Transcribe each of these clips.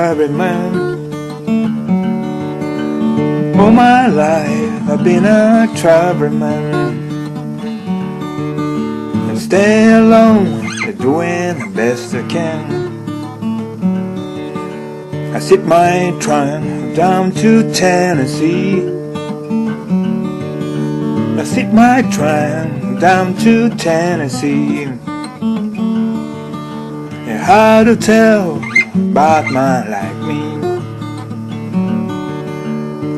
traveling man. All my life I've been a traveling man. And stay alone, doing the best I can. I sit my train down to Tennessee. I sit my train down to Tennessee. And how to tell about man like me?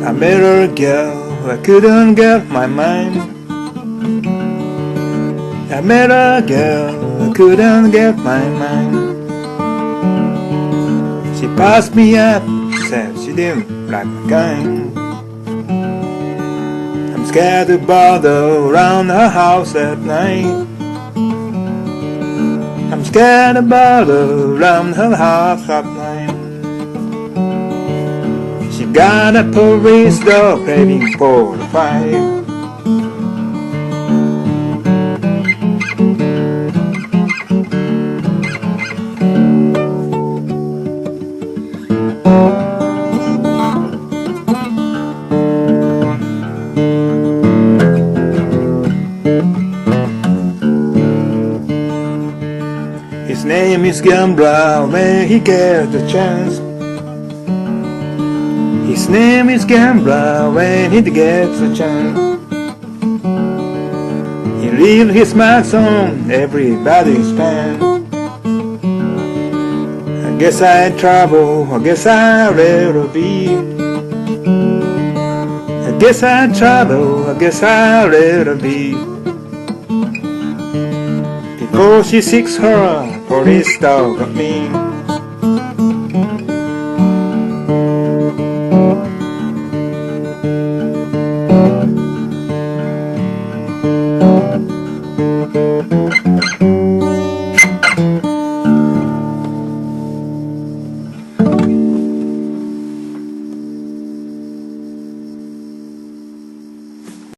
I met a girl, I couldn't get my mind. I met a girl, I couldn't get my mind. She passed me up, said she didn't like my kind. I'm scared to bother around her house at night. I'm scared to bother around her house at night. She got a police dog craving for the fight. His name is Gambler when he gets the chance. His name is Gambler when he gets a chance. He leaves his marks on everybody's pants. I guess I trouble, I guess I'd rather be. I guess I trouble, I guess I'd rather be. Before she seeks her police dog of me.